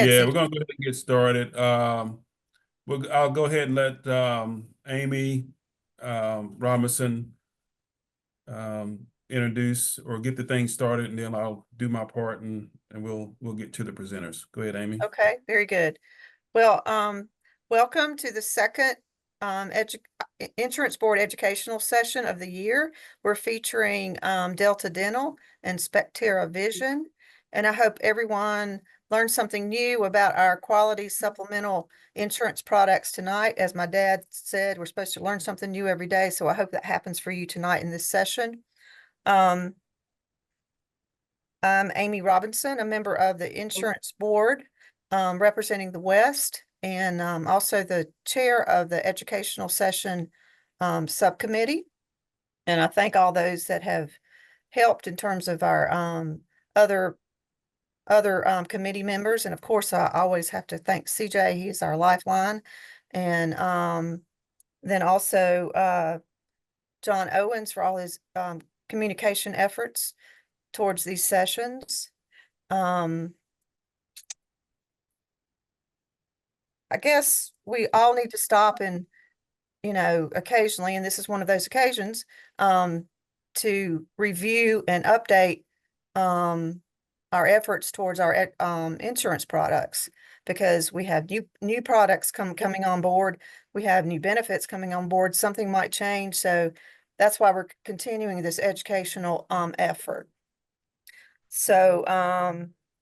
Yeah, CJ. we're gonna go ahead and get started. I'll go ahead and let Amy Robinson introduce or get the thing started, and then I'll do my part, and we'll get to the presenters. Go ahead, Amy. Okay, very good. Well, welcome to the second Insurance Board educational session of the year. We're featuring Delta Dental and Spectera Vision, and I hope everyone learned something new about our quality supplemental insurance products tonight. As my dad said, we're supposed to learn something new every day, so I hope that happens for you tonight in this session. I'm Amy Robinson, a member of the Insurance Board, representing the West, and also the chair of the Educational Session Subcommittee. And I thank all those that have helped in terms of our other committee members. And of course, I always have to thank CJ. He's our lifeline. And then also John Owens for all his communication efforts towards these sessions. I guess we all need to stop and, occasionally, and this is one of those occasions, to review and update our efforts towards our insurance products, because we have new products coming on board. We have new benefits coming on board. Something might change, so that's why we're continuing this educational effort. So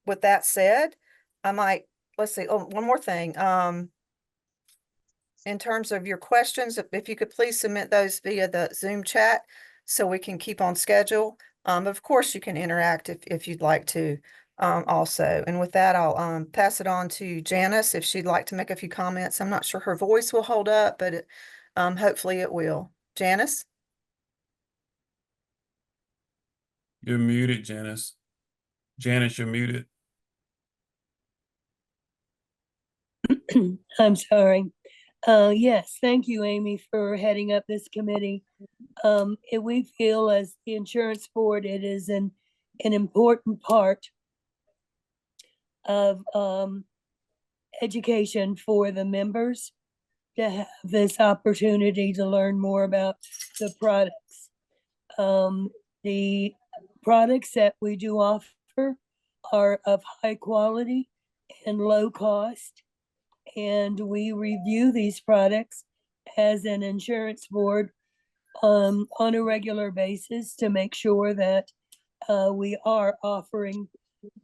with that said, let's see, one more thing. In terms of your questions, if you could please submit those via the Zoom chat so we can keep on schedule. Of course, you can interact if you'd like to also. And with that, I'll pass it on to Janice if she'd like to make a few comments. I'm not sure her voice will hold up, but hopefully it will. Janice? You're muted, Janice. Janice, you're muted. I'm sorry. Yes, thank you, Amy, for heading up this committee. We feel as the insurance board, it is an important part of education for the members to have this opportunity to learn more about the products. The products that we do offer are of high quality and low cost, and we review these products as an insurance board on a regular basis to make sure that we are offering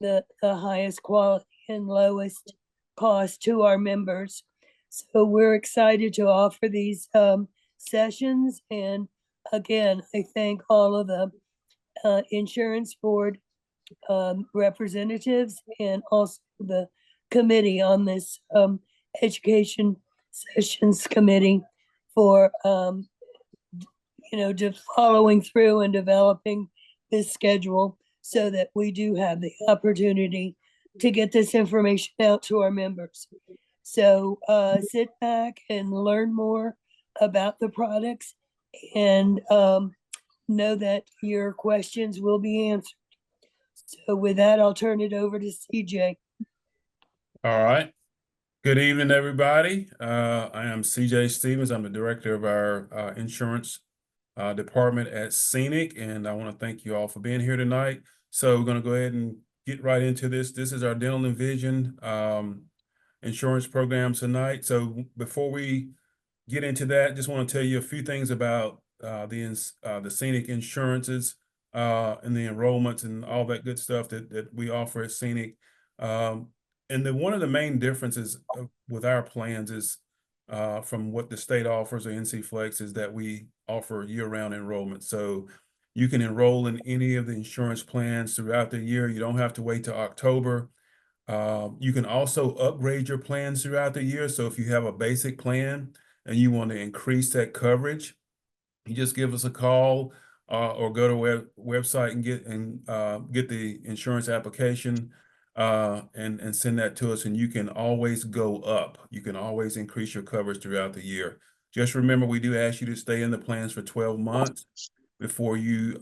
the highest quality and lowest cost to our members. So we're excited to offer these sessions. And again, I thank all of the insurance board representatives and also the committee on this education sessions committee for just following through and developing this schedule so that we do have the opportunity to get this information out to our members. So sit back and learn more about the products, and know that your questions will be answered. So with that, I'll turn it over to CJ. All right. Good evening, everybody. I am CJ Stevens. I'm the director of our insurance department at SEANC, and I want to thank you all for being here tonight. So we're going to go ahead and get right into this. This is our dental and vision insurance program tonight. So before we get into that, just want to tell you a few things about the SEANC insurances and the enrollments and all that good stuff that we offer at SEANC. And then one of the main differences with our plans is from what the state offers or NC Flex is that we offer year-round enrollment. So you can enroll in any of the insurance plans throughout the year. You don't have to wait till October. You can also upgrade your plans throughout the year. So if you have a basic plan and you want to increase that coverage, you just give us a call or go to website and get the insurance application and send that to us, and you can always go up. You can always increase your coverage throughout the year. Just remember, we do ask you to stay in the plans for 12 months before you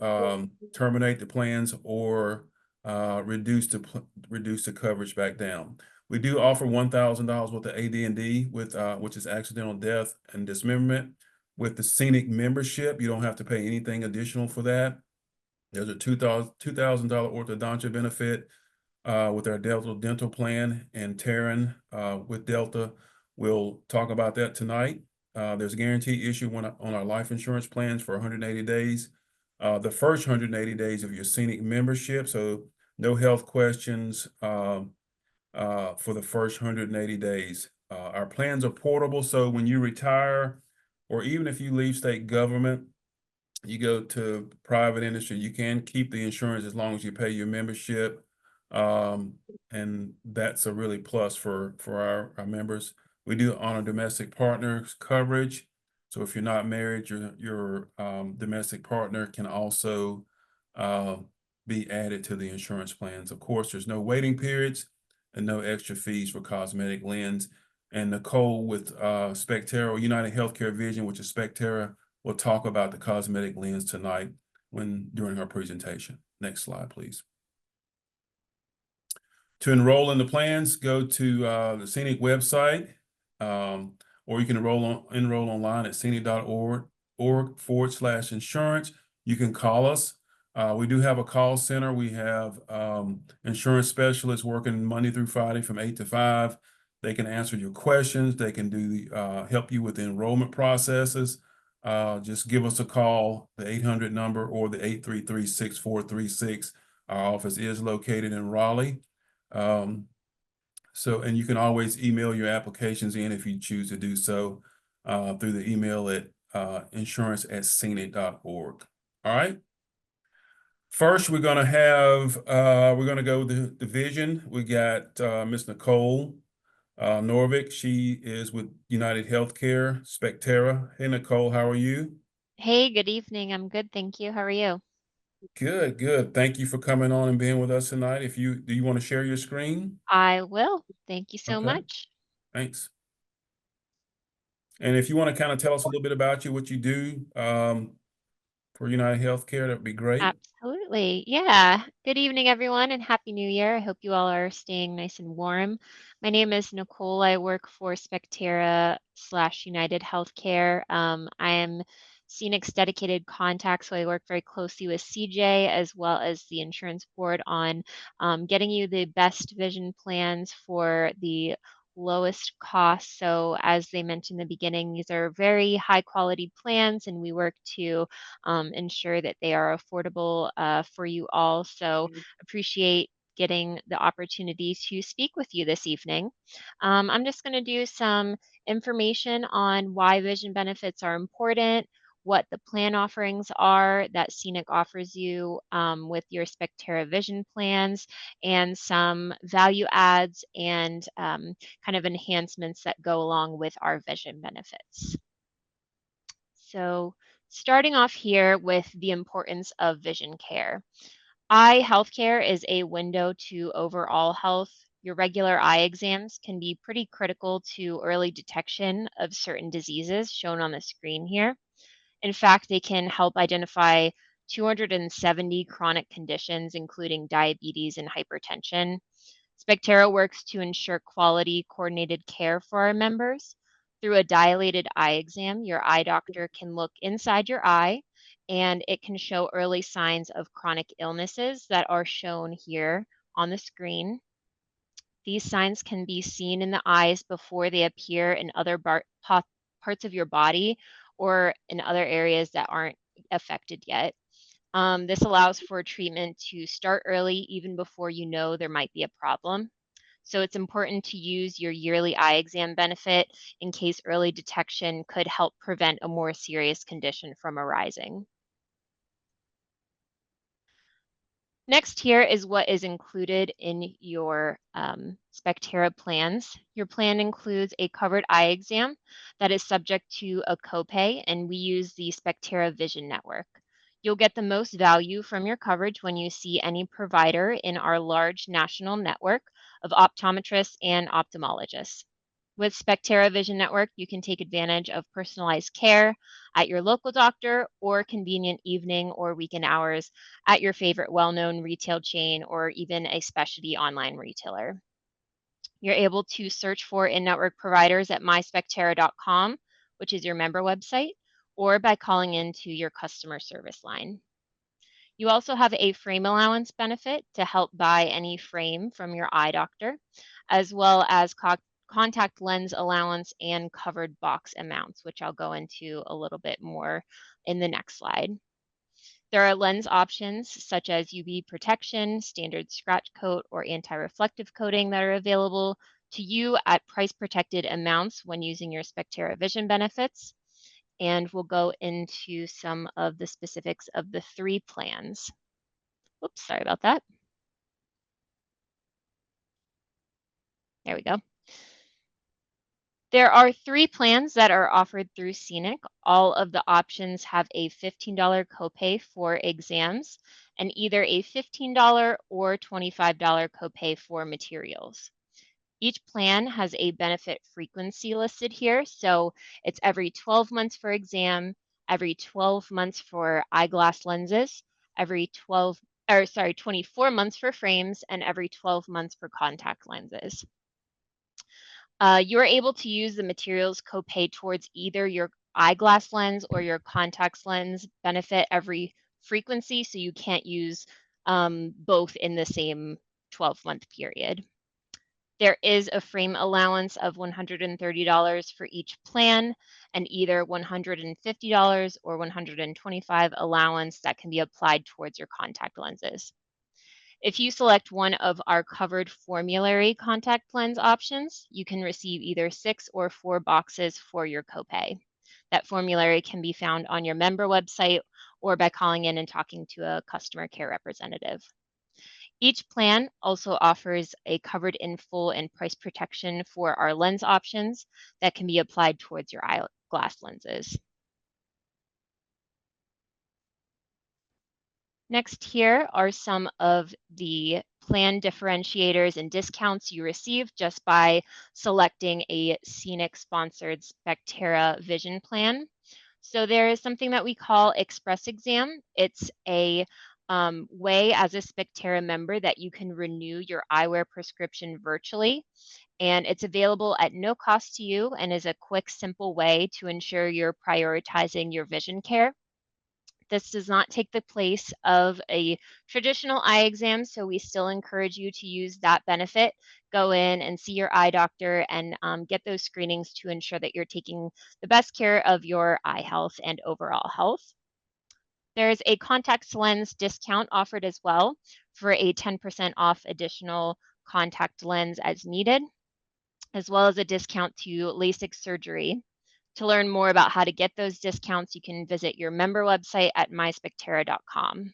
terminate the plans or reduce the coverage back down. We do offer $1,000 worth of AD&D with which is accidental death and dismemberment. With the Scenic membership, you don't have to pay anything additional for that. There's a $2,000 orthodontia benefit with our Delta dental plan, and Taryn with Delta. We'll talk about that tonight. There's a guarantee issue on our life insurance plans for 180 days. The first 180 days of your Scenic membership, so no health questions for the first 180 days. Our plans are portable, so when you retire, or even if you leave state government, you go to private industry, you can keep the insurance as long as you pay your membership. And that's a really plus for our members. We do honor domestic partners coverage. So if you're not married, your domestic partner can also be added to the insurance plans. Of course, there's no waiting periods and no extra fees for cosmetic lens. And Nicole with Spectera, United Healthcare Vision, which is Spectera, will talk about the cosmetic lens tonight during her presentation. Next slide, please. To enroll in the plans, go to the Scenic website, or you can enroll online at scenic.org/insurance. You can call us. We do have a call center. We have insurance specialists working Monday through Friday from 8 to 5. They can answer your questions. They can help you with the enrollment processes. Just give us a call, the 800 number or the 833-6436. Our office is located in Raleigh. And you can always email your applications in if you choose to do so through the email at insurance@scenic.org. All right. First, we're going to go with the vision. We got Miss Nicole Norvik. She is with United Healthcare, Spectera. Hey, Nicole, how are you? Hey, good evening. I'm good, thank you. How are you? Good, good. Thank you for coming on and being with us tonight. Do you want to share your screen? I will. Thank you so Okay, much. thanks. And if you want to kind of tell us a little bit about you, what you do for United Healthcare, that'd be great. Absolutely. Yeah. Good evening, everyone, and Happy New Year. I hope you all are staying nice and warm. My name is Nicole. I work for Spectera/United Healthcare. I am Scenic's dedicated contact, so I work very closely with CJ as well as the insurance board on getting you the best vision plans for the lowest cost. So as they mentioned in the beginning, these are very high quality plans, and we work to ensure that they are affordable for you all. So appreciate getting the opportunity to speak with you this evening. I'm just going to do some information on why vision benefits are important, what the plan offerings are that Scenic offers you with your Spectera vision plans, and some value adds and kind of enhancements that go along with our vision benefits. So starting off here with the importance of vision care. Eye healthcare is a window to overall health. Your regular eye exams can be pretty critical to early detection of certain diseases shown on the screen here. In fact, they can help identify 270 chronic conditions, including diabetes and hypertension. Spectera works to ensure quality, coordinated care for our members. Through a dilated eye exam, your eye doctor can look inside your eye and it can show early signs of chronic illnesses that are shown here on the screen. These signs can be seen in the eyes before they appear in other parts of your body or in other areas that aren't affected yet. This allows for treatment to start early, even before you know there might be a problem. So it's important to use your yearly eye exam benefit in case early detection could help prevent a more serious condition from arising. Next here is what is included in your Spectera plans. Your plan includes a covered eye exam that is subject to a copay, and we use the Spectera Vision Network. You'll get the most value from your coverage when you see any provider in our large national network of optometrists and ophthalmologists. With Spectera Vision Network, you can take advantage of personalized care at your local doctor or convenient evening or weekend hours at your favorite well-known retail chain or even a specialty online retailer. You're able to search for in-network providers at myspectera.com, which is your member website, or by calling into your customer service line. You also have a frame allowance benefit to help buy any frame from your eye doctor, as well as contact lens allowance and covered box amounts, which I'll go into a little bit more in the next slide. There are lens options such as UV protection, standard scratch coat, or anti-reflective coating that are available to you at price protected amounts when using your Spectera Vision benefits. And we'll go into some of the specifics of the 3 plans. Oops, sorry about that. There we go. There are 3 plans that are offered through SEANC. All of the options have a $15 copay for exams and either a $15 or $25 copay for materials. Each plan has a benefit frequency listed here. So it's every 12 months for exam, every 12 months for eyeglass lenses, every 24 months for frames, and every 12 months for contact lenses. You are able to use the materials copay towards either your eyeglass lens or your contacts lens benefit every frequency, so you can't use both in the same 12-month period. There is a frame allowance of $130 for each plan and either $150 or $125 allowance that can be applied towards your contact lenses. If you select one of our covered formulary contact lens options, you can receive either 6 or 4 boxes for your copay. That formulary can be found on your member website or by calling in and talking to a customer care representative. Each plan also offers a covered in full and price protection for our lens options that can be applied towards your eyeglass lenses. Next here are some of the plan differentiators and discounts you receive just by selecting a SEANC sponsored Spectera Vision plan. So there is something that we call Express Exam. It's a way as a Spectera member that you can renew your eyewear prescription virtually. And it's available at no cost to you and is a quick, simple way to ensure you're prioritizing your vision care. This does not take the place of a traditional eye exam, so we still encourage you to use that benefit. Go in and see your eye doctor and get those screenings to ensure that you're taking the best care of your eye health and overall health. There's a contact lens discount offered as well for a 10% off additional contact lens as needed, as well as a discount to LASIK surgery. To learn more about how to get those discounts, you can visit your member website at myspectera.com.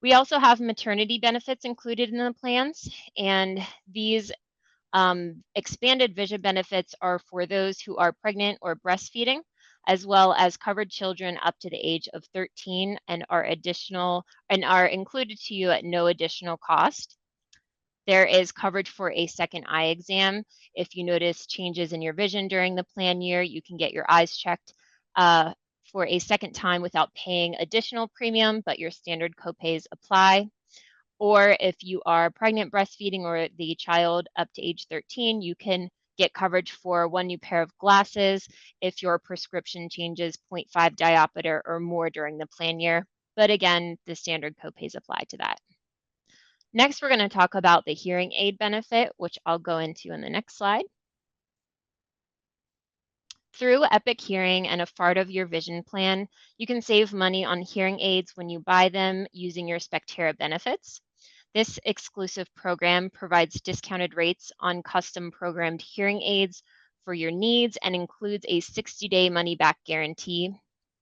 We also have maternity benefits included in the plans, and these expanded vision benefits are for those who are pregnant or breastfeeding, as well as covered children up to the age of 13 and are included to you at no additional cost. There is coverage for a second eye exam. If you notice changes in your vision during the plan year, you can get your eyes checked for a second time without paying additional premium, but your standard copays apply. Or if you are pregnant, breastfeeding, or the child up to age 13, you can get coverage for 1 new pair of glasses if your prescription changes 0.5 diopter or more during the plan year. But again, the standard copays apply to that. Next, we're going to talk about the hearing aid benefit, which I'll go into in the next slide. Through Epic Hearing and a part of your vision plan, you can save money on hearing aids when you buy them using your Spectera benefits. This exclusive program provides discounted rates on custom programmed hearing aids for your needs and includes a 60-day money-back guarantee.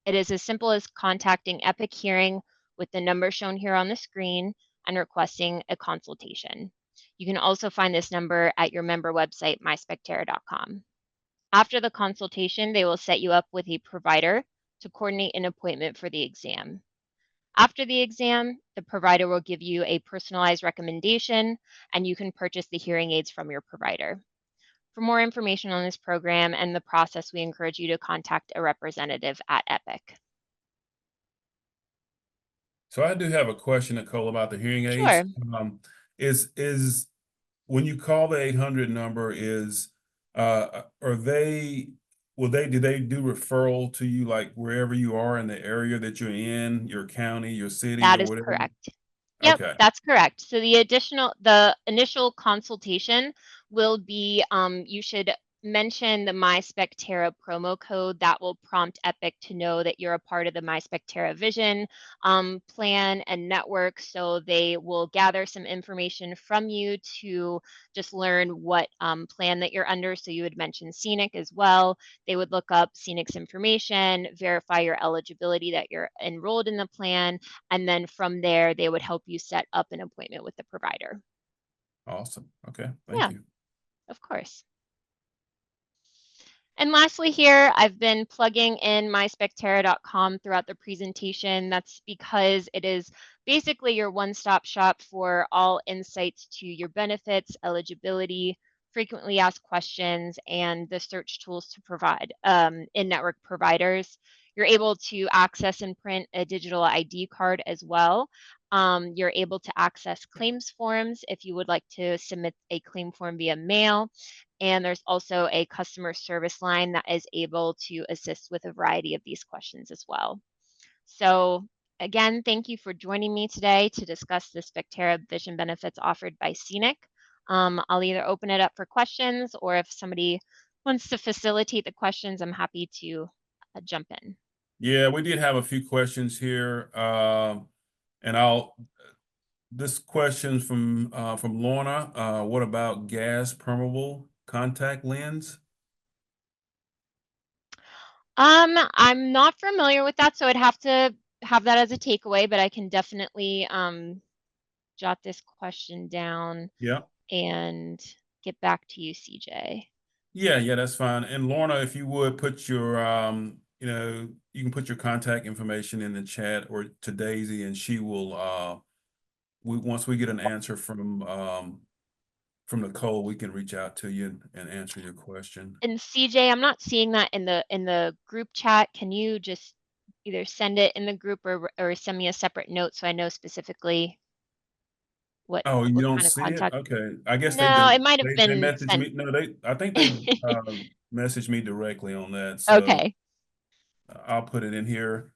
It is as simple as contacting Epic Hearing with the number shown here on the screen and requesting a consultation. You can also find this number at your member website, myspectera.com. After the consultation, they will set you up with a provider to coordinate an appointment for the exam. After the exam, the provider will give you a personalized recommendation and you can purchase the hearing aids from your provider. For more information on this program and the process, we encourage you to contact a representative at Epic. So I do have a question, Nicole, about the hearing aids. Sure. when you call the 800 number are they, do they do referral to you like wherever you are in the area that you're in, your county, your city That or is whatever? correct. Yep, Okay. that's correct. So the initial consultation will be, you should mention the MySpectera promo code. That will prompt Epic to know that you're a part of the MySpectera Vision plan and network. So they will gather some information from you to just learn what plan that you're under. So you would mention Scenic as well. They would look up Scenic's information, verify your eligibility that you're enrolled in the plan, and then from there, they would help you set up an appointment with the provider. Awesome. Okay. Thank Yeah, you. of course. And lastly here, I've been plugging in myspectera.com throughout the presentation. That's because it is basically your one-stop shop for all insights to your benefits, eligibility, frequently asked questions, and the search tools to provide in-network providers. You're able to access and print a digital ID card as well. You're able to access claims forms if you would like to submit a claim form via mail. And there's also a customer service line that is able to assist with a variety of these questions as well. So again, thank you for joining me today to discuss the Spectera vision benefits offered by Scenic. I'll either open it up for questions, or if somebody wants to facilitate the questions, I'm happy to jump in. Yeah, we did have a few questions here. And this question from Lorna, what about gas permeable contact lens? I'm not familiar with that, so I'd have to have that as a takeaway, but I can definitely jot this question down Yeah. and get back to you, CJ. Yeah, that's fine. And Lorna, if you would put your you can put your contact information in the chat or to Daisy, and she will once we get an answer from Nicole, we can reach out to you and answer your question. And CJ, I'm not seeing that in the group chat. Can you just either send it in the group or send me a separate note so I know specifically what Oh, you what don't kind of see it? contact? Okay. I guess No, it might have they been messaged sent. me. No, I think they messaged me directly on that. So Okay. I'll put it in here.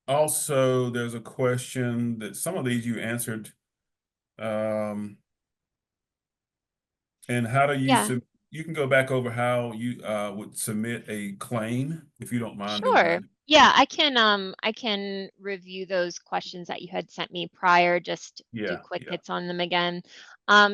Also, there's a question that some of these you answered. And how do you Yeah. you can go back over how you would submit a claim if you don't mind doing Sure. that. Yeah, I can review those questions that you had sent me prior, just do Yeah, quick yeah. hits on them again.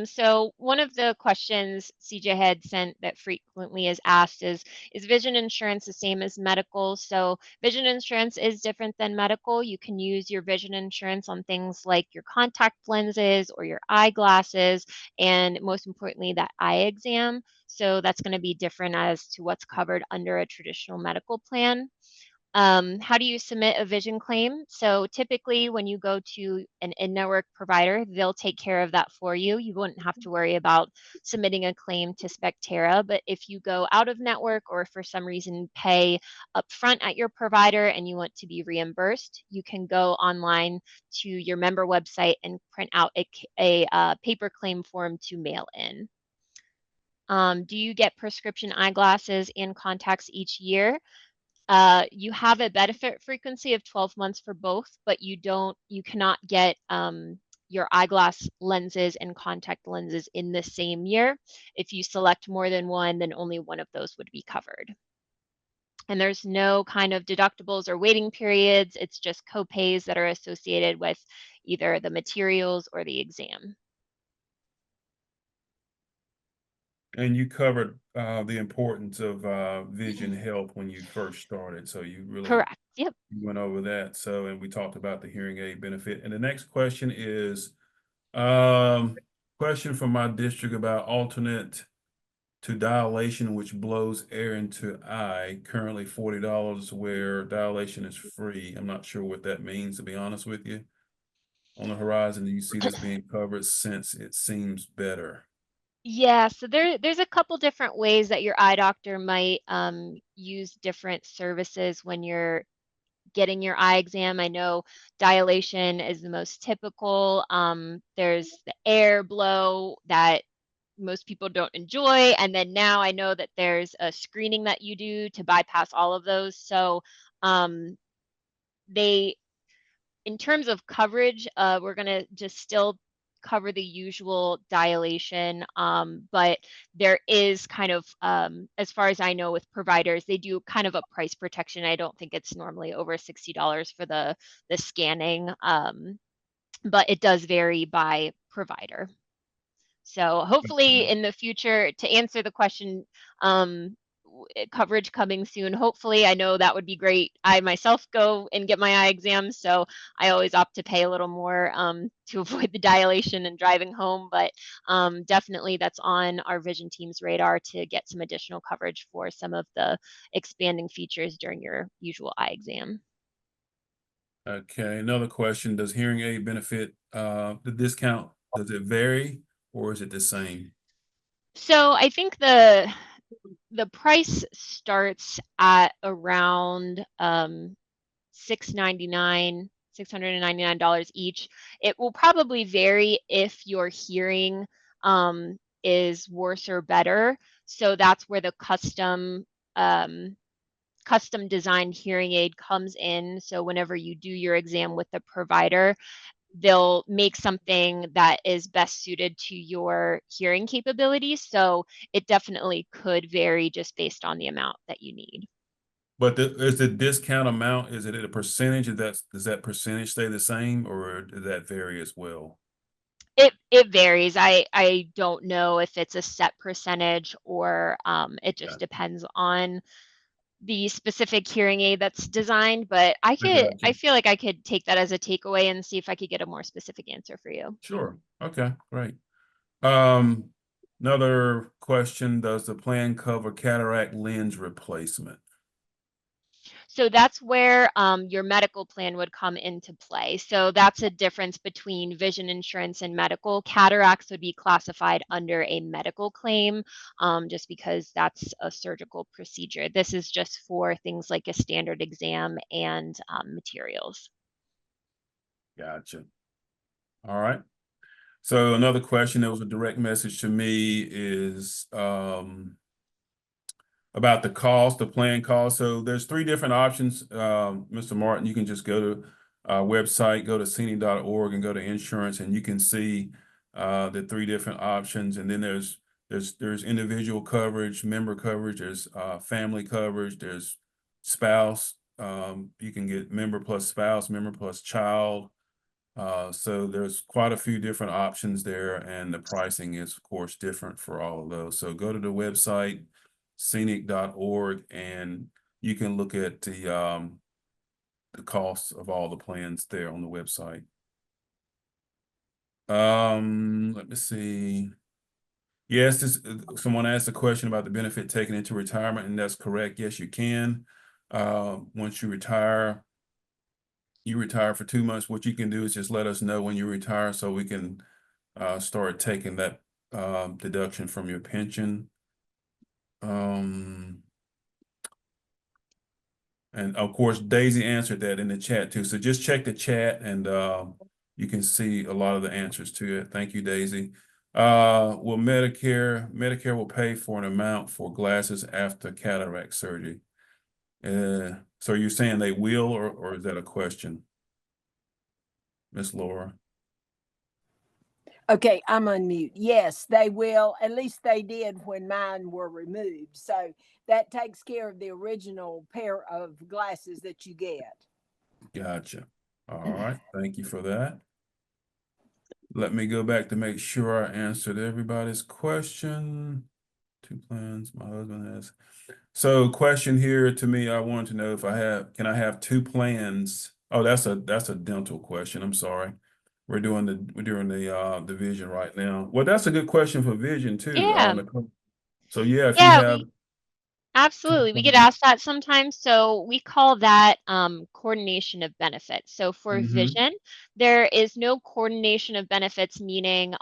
So one of the questions CJ had sent that frequently is asked is vision insurance the same as medical? So vision insurance is different than medical. You can use your vision insurance on things like your contact lenses or your eyeglasses, and most importantly, that eye exam. So that's going to be different as to what's covered under a traditional medical plan. How do you submit a vision claim? So typically when you go to an in-network provider, they'll take care of that for you. You wouldn't have to worry about submitting a claim to Spectera. But if you go out of network or for some reason pay upfront at your provider and you want to be reimbursed, you can go online to your member website and print out a paper claim form to mail in. Do you get prescription eyeglasses and contacts each year? You have a benefit frequency of 12 months for both, but you cannot get your eyeglass lenses and contact lenses in the same year. If you select more than one, then only one of those would be covered. And there's no kind of deductibles or waiting periods. It's just copays that are associated with either the materials or the exam. And you covered the importance of vision health when you first started. So you really Correct. Yep. went over that. So, and we talked about the hearing aid benefit. And the next question is question from my district about alternate to dilation, which blows air into eye, currently $40, where dilation is free. I'm not sure what that means, to be honest with you. On the horizon, do you see this being covered since it seems better? Yeah, so there's a couple different ways that your eye doctor might use different services when you're getting your eye exam. I know dilation is the most typical. There's the air blow that most people don't enjoy. And then now I know that there's a screening that you do to bypass all of those. So they, in terms of coverage, we're going to just still cover the usual dilation, but there is kind of, as far as I know with providers, they do kind of a price protection. I don't think it's normally over $60 for the scanning, but it does vary by provider. So hopefully in the future, to answer the question, coverage coming soon. Hopefully, I know that would be great. I myself go and get my eye exams, so I always opt to pay a little more to avoid the dilation and driving home. But definitely that's on our vision team's radar to get some additional coverage for some of the expanding features during your usual eye exam. Okay, another question. Does hearing aid benefit the discount? Does it vary or is it the same? So I think the price starts at around $699 each. It will probably vary if your hearing is worse or better. So that's where the custom designed hearing aid comes in. So whenever you do your exam with the provider, they'll make something that is best suited to your hearing capabilities. So it definitely could vary just based on the amount that you need. But is the discount amount, is it at a percentage? Does that percentage stay the same or does that vary as well? It varies. I don't know if it's a set percentage or it just depends on the specific hearing aid that's designed, but I got feel like I could take that as a takeaway and see if I could get a more specific answer for you. Sure. Okay, great. Another question, does the plan cover cataract lens replacement? So that's where your medical plan would come into play. So that's a difference between vision insurance and medical. Cataracts would be classified under a medical claim just because that's a surgical procedure. This is just for things like a standard exam and materials. Gotcha. All right. So another question that was a direct message to me is about the cost, the plan cost. So there's three different options. Mr. Martin, you can just go to our website, go to SEANC.org and go to insurance, and you can see the three different options. And then there's individual coverage, member coverage, there's family coverage, there's spouse. You can get member plus spouse, member plus child. So there's quite a few different options there, and the pricing is, of course, different for all of those. So go to the website, SEANC.org, and you can look at the costs of all the plans there on the website. Let me see. Yes, someone asked a question about the benefit taken into retirement, and that's correct. Yes, you can. Once you retire for 2 months, what you can do is just let us know when you retire so we can start taking that deduction from your pension. And of course, Daisy answered that in the chat too. So just check the chat and you can see a lot of the answers to it. Thank you, Daisy. Will Medicare will pay for an amount for glasses after cataract surgery. So you're saying they will, or is that a question? Miss Laura. Okay, I'm on mute. Yes, they will. At least they did when mine were removed. So that takes care of the original pair of glasses that you get. Gotcha. All right. Thank you for that. Let me go back to make sure I answered everybody's question. 2 plans my husband has. So question here to me, I wanted to know if can I have 2 plans? Oh, that's a dental question. I'm sorry. We're doing the vision right now. Well, that's a good question for vision too. Yeah. So yeah, if you Yeah, have absolutely. We get asked that sometimes. So we call that coordination of benefits. So for vision, there is no coordination of benefits, meaning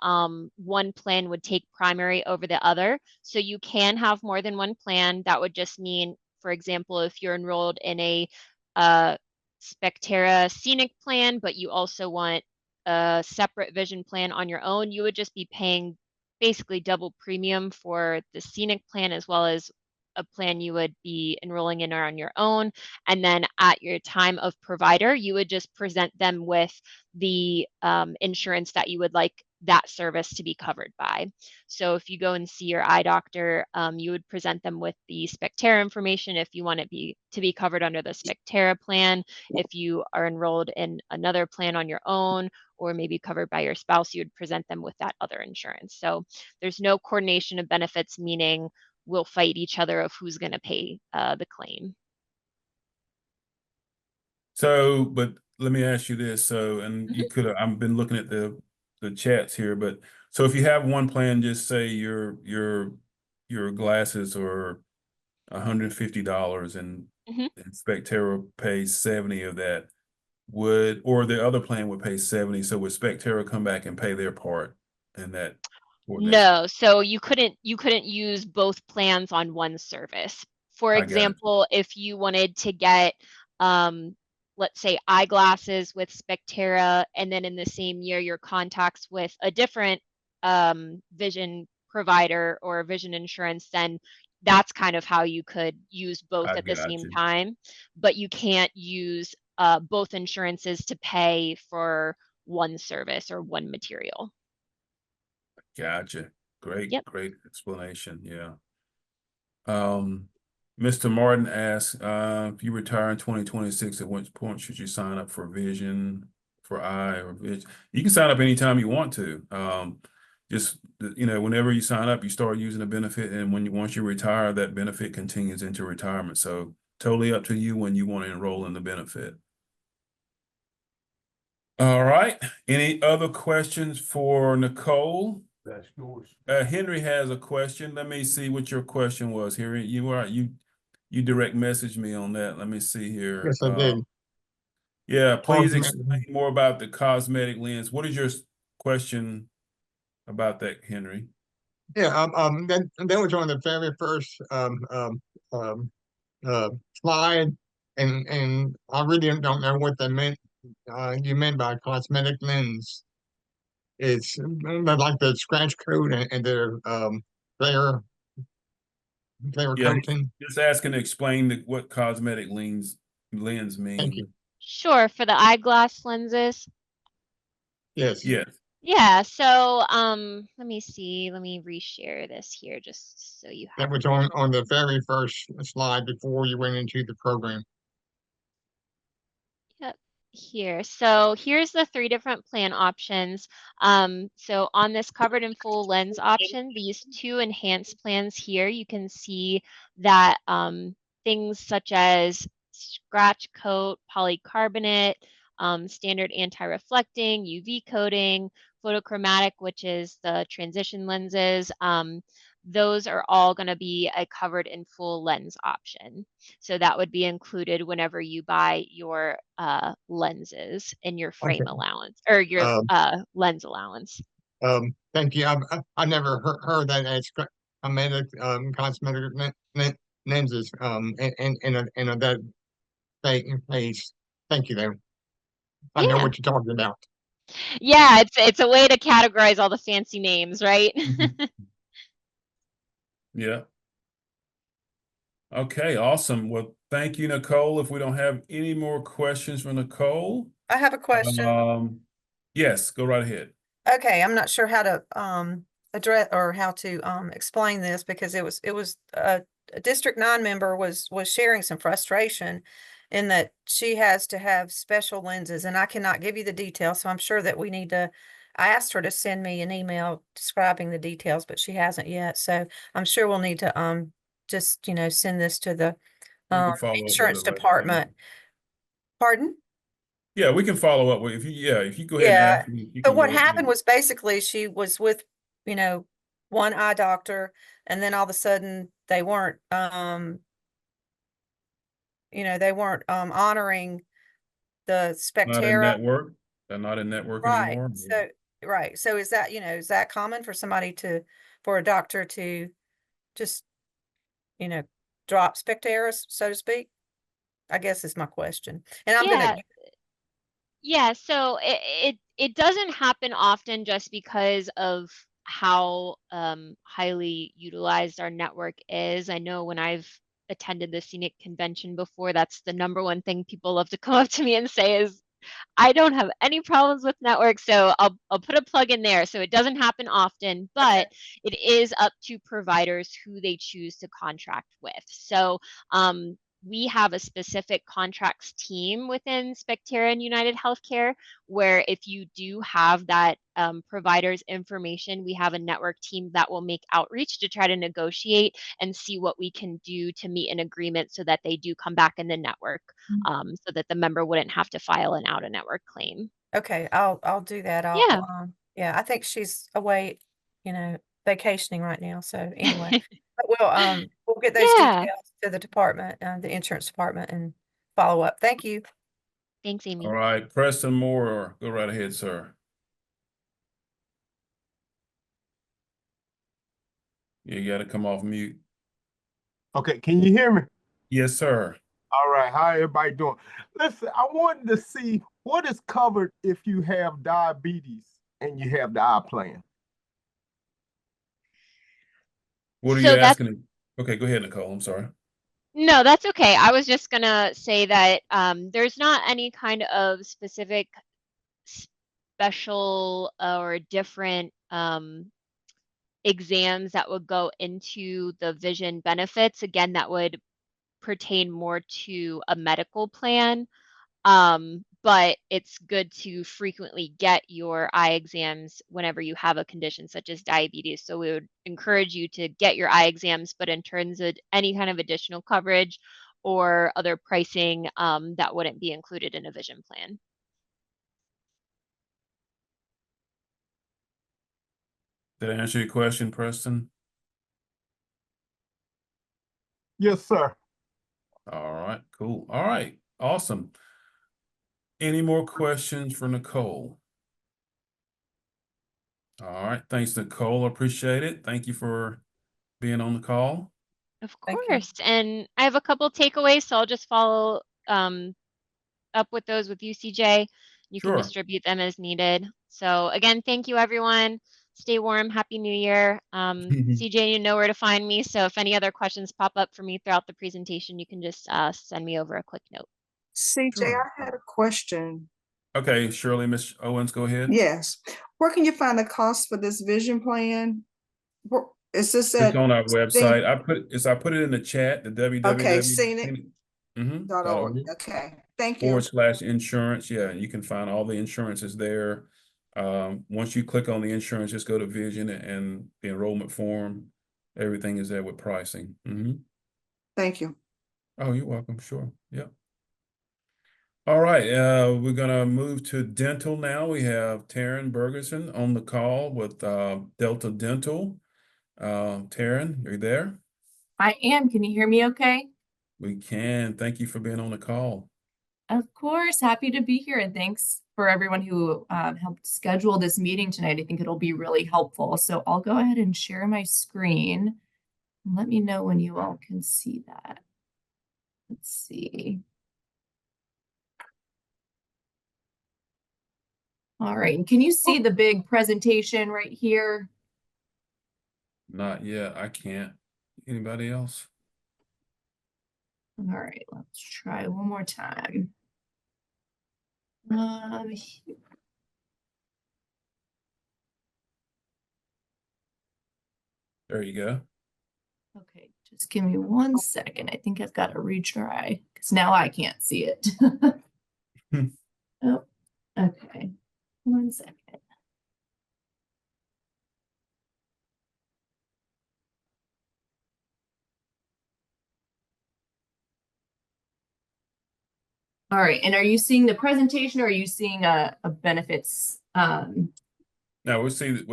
one plan would take primary over the other. So you can have more than one plan. That would just mean, for example, if you're enrolled in a Spectera Scenic plan, but you also want a separate vision plan on your own, you would just be paying basically double premium for the Scenic plan as well as a plan you would be enrolling in on your own. And then at your time of provider, you would just present them with the insurance that you would like that service to be covered by. So if you go and see your eye doctor, you would present them with the Spectera information if you want it to be covered under the Spectera plan. If you are enrolled in another plan on your own, or maybe covered by your spouse, you would present them with that other insurance. So there's no coordination of benefits, meaning we'll fight each other of who's going to pay the claim. So, but let me ask you this. So, and you could have, I've been looking at the chats here, but so if you have one plan, just say your glasses are $150 and Mhm. Spectera pays 70 of that, or the other plan would pay 70. So would Spectera come back and pay their part in that? No, so you couldn't use both plans on one service. For I got it. example, if you wanted to get let's say eyeglasses with Spectera, and then in the same year your contacts with a different vision provider or vision insurance, then that's kind of how you could use both I at the got same you. time. But you can't use both insurances to pay for one service or one material. Gotcha. Great, Yep. great explanation. Yeah. Mr. Martin asks, if you retire in 2026, at what point should you sign up for vision, for eye or vision? You can sign up anytime you want to. Just, whenever you sign up, you start using the benefit, and once you retire, that benefit continues into retirement. So totally up to you when you want to enroll in the benefit. All right. Any other questions for Nicole? That's yours. Henry has a question. Let me see what your question was. Here, you direct message me on that. Let me see here. Yes, I did. Yeah, please Cosmetic. explain more about the cosmetic lens. What is your question about that, Henry? Yeah, that was on the very first slide, and I really don't know what they meant. You meant by cosmetic lens. It's like the scratch code and the flare Yeah, coating. just asking to explain what cosmetic lens Thank mean. you. Sure, for the eyeglass lenses. Yes. Yes. Yeah, so let me see. Let me reshare this here just so you That have was a on visual. the very first slide before you went into the program. Yep, here. So here's the 3 different plan options. So on this covered in full lens option, these 2 enhanced plans here, you can see that things such as scratch coat, polycarbonate, standard anti-reflecting, UV coating, photochromatic, which is the transition lenses, those are all going to be a covered in full lens option. So that would be included whenever you buy your lenses in your frame Okay. allowance or your Um, lens allowance. Thank you. I never heard that as cosmetic lenses in a that place. Thank you, though. I know Yeah. what you're talking about. Yeah, it's a way to categorize all the fancy names, right? Yeah. Okay, awesome. Well, thank you, Nicole. If we don't have any more questions for Nicole, I have a question. Yes, go right ahead. Okay, I'm not sure how to address or how to explain this because it was a District 9 member was sharing some frustration in that she has to have special lenses, and I cannot give you the details, so I'm sure that we need to. I asked her to send me an email describing the details, but she hasn't yet. So I'm sure we'll need to just send this to the We can follow up with insurance it later. department. Pardon? Yeah, we can follow up with if you go ahead and Yeah, ask me, you but can what go happened was basically she was with, one eye doctor, and then all of a sudden they weren't honoring the not in Spectera. network. They're not in network Right. anymore. So is that common for for a doctor to just, drop Spectera, so to speak? I guess is my question. And I'm Yeah. gonna, Yeah, so it doesn't happen often just because of how highly utilized our network is. I know when I've attended the scenic convention before, that's the number one thing people love to come up to me and say is, I don't have any problems with network, so I'll put a plug in there. So it doesn't happen often, but it is up to providers who they choose to contract with. So we have a specific contracts team within Spectarian United Healthcare, where if you do have that provider's information, we have a network team that will make outreach to try to negotiate and see what we can do to meet an agreement so that they do come back in the network, so that the member wouldn't have to file an out-of-network claim. okay, I'll do that. Yeah. Yeah, I think she's away, vacationing right now. So anyway, but we'll get those Yeah. details to the department, the insurance department, and follow up. Thank you. Thanks, Amy. All right, Preston Moore, go right ahead, sir. You got to come off mute. Okay, can you hear me? Yes, sir. All right, how everybody doing? Listen, I wanted to see what is covered if you have diabetes and you have the eye plan. What are you So that's asking? Okay, go ahead, Nicole. I'm sorry. No, that's okay. I was just gonna say that there's not any kind of specific special or different exams that would go into the vision benefits. Again, that would pertain more to a medical plan. But it's good to frequently get your eye exams whenever you have a condition such as diabetes. So we would encourage you to get your eye exams, but in terms of any kind of additional coverage or other pricing, that wouldn't be included in a vision plan. Did I answer your question, Preston? Yes, sir. All right, cool. All right, awesome. Any more questions for Nicole? All right, thanks, Nicole. Appreciate it. Thank you for being on the call. Of Thank you. course. And I have a couple takeaways, so I'll just follow up with those with you, CJ. You can Sure. distribute them as needed. So again, thank you, everyone. Stay warm. Happy New Year. CJ, you know where to find me. So if any other questions pop up for me throughout the presentation, you can just send me over a quick note. CJ, Sure. I had a question. Okay, Shirley, Miss Owens, go ahead. Yes. Where can you find the cost for this vision plan? Is this It's at on our website. I put it in the chat, the okay, www.scenic.org Okay. Thank you. /insurance. Yeah, you can find all the insurances there. Once you click on the insurance, just go to vision and the enrollment form. Everything is there with pricing. Thank you. Oh, you're welcome. Sure. Yep. All right. We're gonna move to dental now. We have Taryn Bergerson on the call with Delta Dental. Taryn, are you there? I am. Can you hear me okay? We can. Thank you for being on the call. Of course, happy to be here. And thanks for everyone who helped schedule this meeting tonight. I think it'll be really helpful. So I'll go ahead and share my screen. And let me know when you all can see that. Let's see. All right. And can you see the big presentation right here? Not yet. I can't. Anybody else? All right. Let's try one more time. There you go. Okay, just give me 1 second. I think I've got to retry because now I can't see it. Oh, okay. 1 second. All right, and are you seeing the presentation or are you seeing a benefits? Now we see,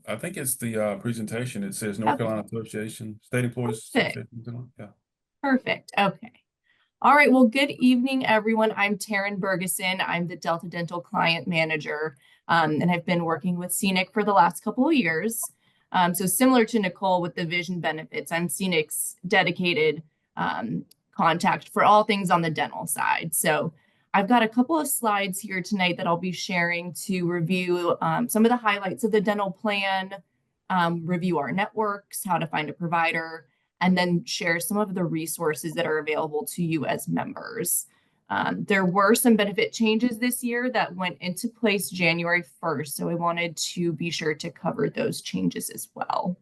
I think it's the presentation. It says North Okay. Carolina Association, State Employees Perfect. Association. Yeah. Perfect. Okay. All right. Well, good evening, everyone. I'm Taryn Bergeson. I'm the Delta Dental Client Manager, and I've been working with SEANC for the last couple of years. So similar to Nicole with the vision benefits, I'm SEANC's dedicated contact for all things on the dental side. So I've got a couple of slides here tonight that I'll be sharing to review some of the highlights of the dental plan, review our networks, how to find a provider, and then share some of the resources that are available to you as members. There were some benefit changes this year that went into place January 1st, so I wanted to be sure to cover those changes as well.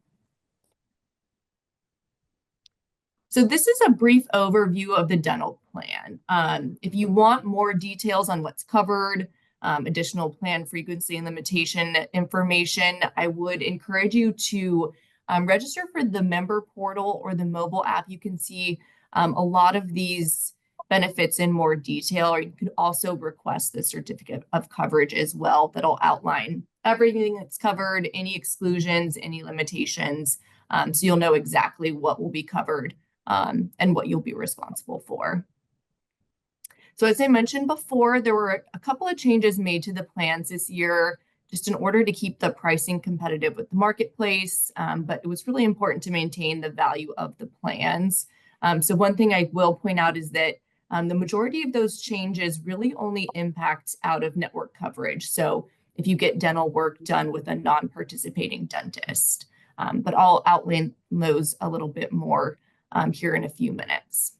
So this is a brief overview of the dental plan. If you want more details on what's covered, additional plan frequency and limitation information, I would encourage you to register for the member portal or the mobile app. You can see a lot of these benefits in more detail, or you can also request the certificate of coverage as well that'll outline everything that's covered, any exclusions, any limitations, so you'll know exactly what will be covered and what you'll be responsible for. So as I mentioned before, there were a couple of changes made to the plans this year, just in order to keep the pricing competitive with the marketplace, but it was really important to maintain the value of the plans. So one thing I will point out is that the majority of those changes really only impact out-of-network coverage. So if you get dental work done with a non-participating dentist, but I'll outline those a little bit more here in a few minutes.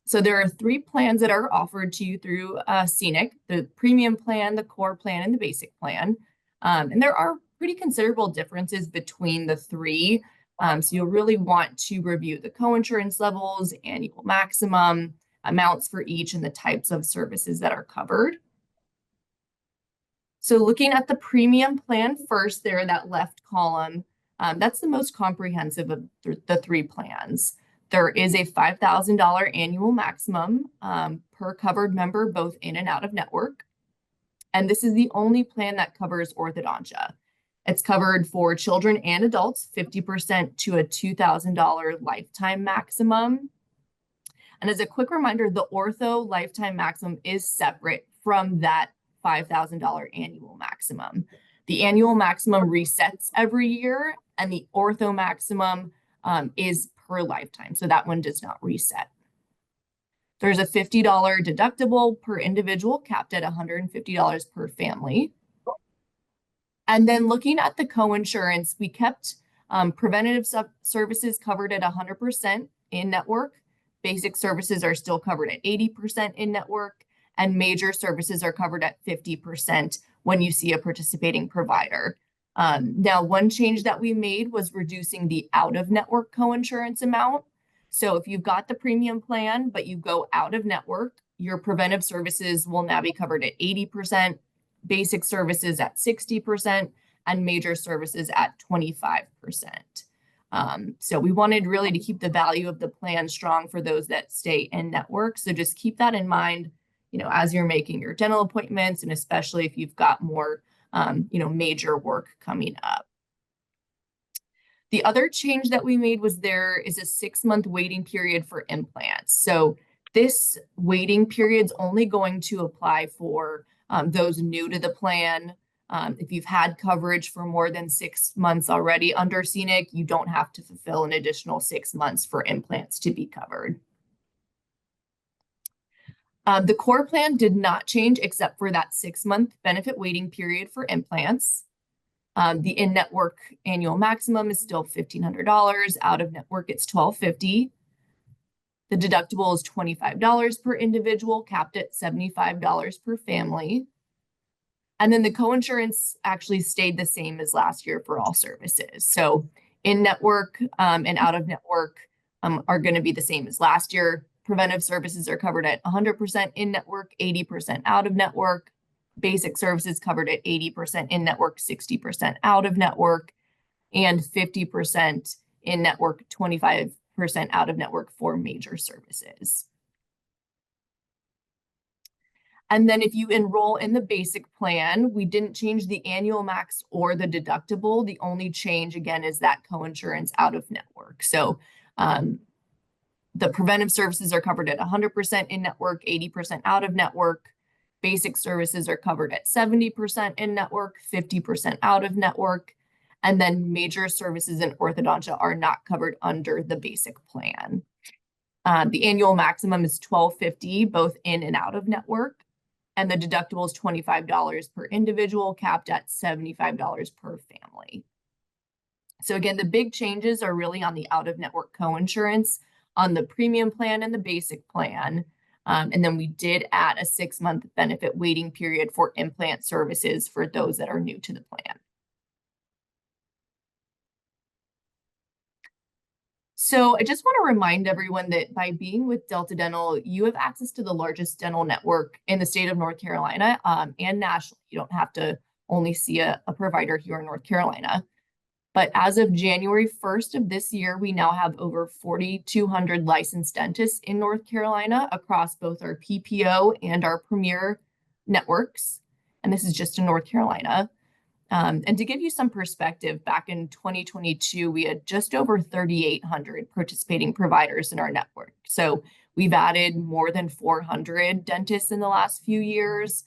So there are 3 plans that are offered to you through SEANC: the premium plan, the core plan, and the basic plan. And there are pretty considerable differences between the 3. So you'll really want to review the coinsurance levels, annual maximum, amounts for each, and the types of services that are covered. So looking at the premium plan first there, that left column, that's the most comprehensive of the 3 plans. There is a $5,000 annual maximum per covered member, both in and out of network. And this is the only plan that covers orthodontia. It's covered for children and adults, 50% to a $2,000 lifetime maximum. And as a quick reminder, the ortho lifetime maximum is separate from that $5,000 annual maximum. The annual maximum resets every year, and the ortho maximum is per lifetime. So that one does not reset. There's a $50 deductible per individual, capped at $150 per family. And then looking at the coinsurance, we kept preventative services covered at 100% in network. Basic services are still covered at 80% in network, and major services are covered at 50% when you see a participating provider. Now, one change that we made was reducing the out-of-network coinsurance amount. So if you've got the premium plan, but you go out of network, your preventive services will now be covered at 80%, basic services at 60%, and major services at 25%. So we wanted really to keep the value of the plan strong for those that stay in network. So just keep that in mind, as you're making your dental appointments, and especially if you've got more major work coming up. The other change that we made was there is a 6-month waiting period for implants. So this waiting period is only going to apply for those new to the plan. If you've had coverage for more than 6 months already under SEANC, you don't have to fulfill an additional 6 months for implants to be covered. The core plan did not change except for that 6-month benefit waiting period for implants. The in-network annual maximum is still $1,500. Out of network, it's $1,250. The deductible is $25 per individual, capped at $75 per family. And then the coinsurance actually stayed the same as last year for all services. So in-network and out-of-network are going to be the same as last year. Preventive services are covered at 100% in-network, 80% out-of-network. Basic services covered at 80% in-network, 60% out-of-network, and 50% in-network, 25% out-of-network for major services. And then if you enroll in the basic plan, we didn't change the annual max or the deductible. The only change, again, is that coinsurance out-of-network. So the preventive services are covered at 100% in-network, 80% out-of-network. Basic services are covered at 70% in-network, 50% out-of-network. And then major services and orthodontia are not covered under the basic plan. The annual maximum is $1,250, both in and out of network. And the deductible is $25 per individual, capped at $75 per family. So again, the big changes are really on the out-of-network coinsurance, on the premium plan and the basic plan. And then we did add a 6-month benefit waiting period for implant services for those that are new to the plan. So I just want to remind everyone that by being with Delta Dental, you have access to the largest dental network in the state of North Carolina and nationally. You don't have to only see a provider here in North Carolina. But as of January 1st of this year, we now have over 4,200 licensed dentists in North Carolina across both our PPO and our Premier networks. And this is just in North Carolina. And to give you some perspective, back in 2022, we had just over 3,800 participating providers in our network. So we've added more than 400 dentists in the last few years,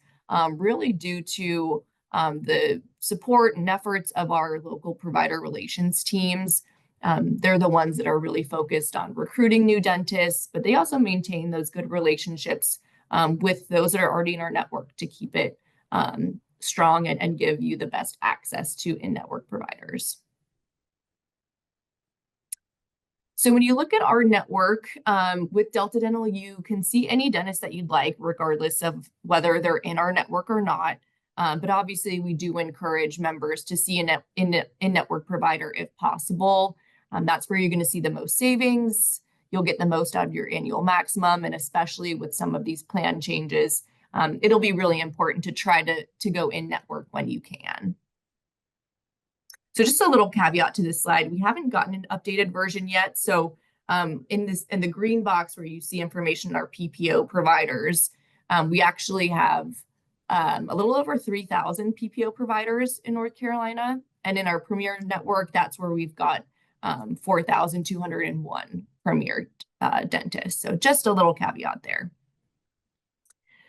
really due to the support and efforts of our local provider relations teams. They're the ones that are really focused on recruiting new dentists, but they also maintain those good relationships with those that are already in our network to keep it strong and give you the best access to in-network providers. So when you look at our network with Delta Dental, you can see any dentist that you'd like, regardless of whether they're in our network or not. But obviously, we do encourage members to see an in-network provider if possible. That's where you're going to see the most savings. You'll get the most out of your annual maximum, and especially with some of these plan changes, it'll be really important to try to go in-network when you can. So just a little caveat to this slide, we haven't gotten an updated version yet. So in the green box where you see information on our PPO providers, we actually have a little over 3,000 PPO providers in North Carolina. And in our Premier network, that's where we've got 4,201 Premier dentists. So just a little caveat there.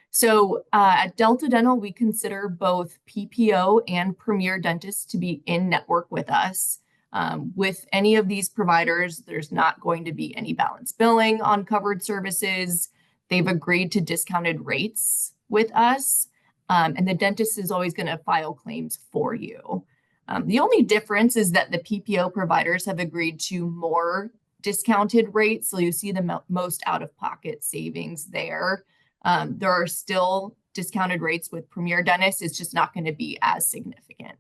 So at Delta Dental, we consider both PPO and Premier dentists to be in network with us. With any of these providers, there's not going to be any balance billing on covered services. They've agreed to discounted rates with us. And the dentist is always going to file claims for you. The only difference is that the PPO providers have agreed to more discounted rates. So you see the most out-of-pocket savings there. There are still discounted rates with Premier dentists. It's just not going to be as significant.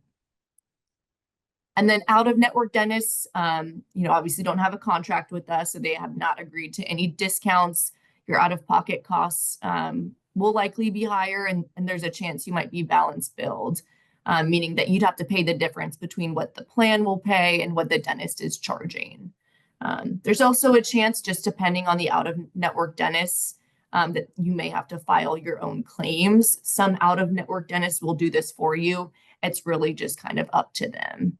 And then out-of-network dentists, obviously don't have a contract with us, so they have not agreed to any discounts. Your out-of-pocket costs will likely be higher, and there's a chance you might be balance billed, meaning that you'd have to pay the difference between what the plan will pay and what the dentist is charging. There's also a chance, just depending on the out-of-network dentists, that you may have to file your own claims. Some out-of-network dentists will do this for you. It's really just kind of up to them.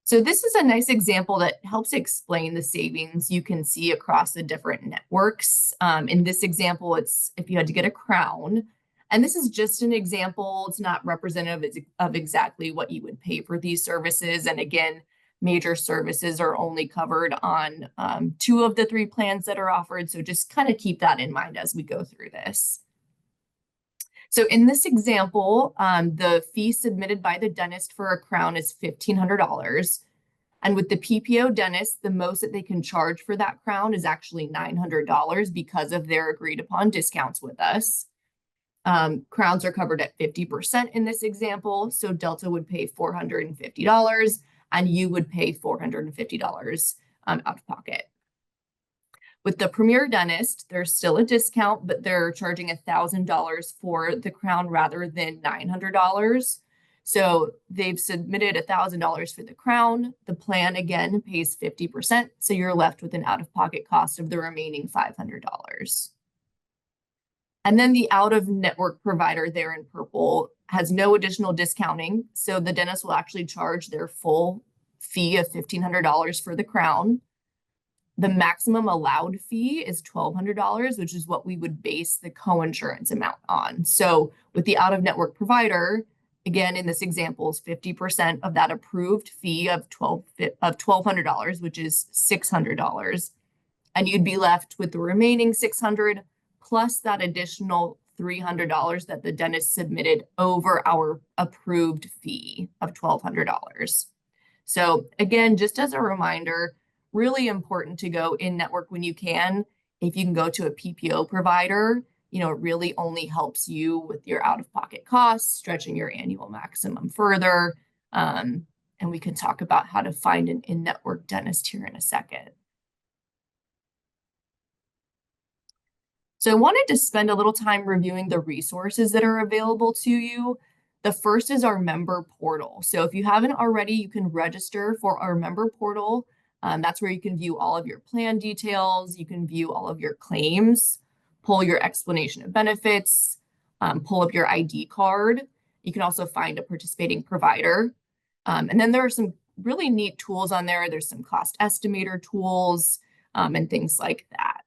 So this is a nice example that helps explain the savings you can see across the different networks. In this example, it's if you had to get a crown. And this is just an example. It's not representative of exactly what you would pay for these services. And again, major services are only covered on 2 of the 3 plans that are offered. So just kind of keep that in mind as we go through this. So in this example, the fee submitted by the dentist for a crown is $1,500. And with the PPO dentist, the most that they can charge for that crown is actually $900 because of their agreed upon discounts with us. Crowns are covered at 50% in this example. So Delta would pay $450 and you would pay $450 out of pocket. With the Premier dentist, there's still a discount, but they're charging $1,000 for the crown rather than $900. So they've submitted $1,000 for the crown. The plan again pays 50%. So you're left with an out-of-pocket cost of the remaining $500. And then the out-of-network provider there in purple has no additional discounting. So the dentist will actually charge their full fee of $1,500 for the crown. The maximum allowed fee is $1,200, which is what we would base the coinsurance amount on. So with the out-of-network provider, Again, in this example, is 50% of that approved fee of $1,200, which is $600. And you'd be left with the remaining $600 plus that additional $300 that the dentist submitted over our approved fee of $1,200. So again, just as a reminder, really important to go in network when you can. If you can go to a PPO provider, it really only helps you with your out-of-pocket costs, stretching your annual maximum further. And we can talk about how to find an in-network dentist here in a second. So I wanted to spend a little time reviewing the resources that are available to you. The first is our member portal. So if you haven't already, you can register for our member portal. That's where you can view all of your plan details. You can view all of your claims, pull your explanation of benefits, pull up your ID card. You can also find a participating provider. And then there are some really neat tools on there. There's some cost estimator tools and things like that.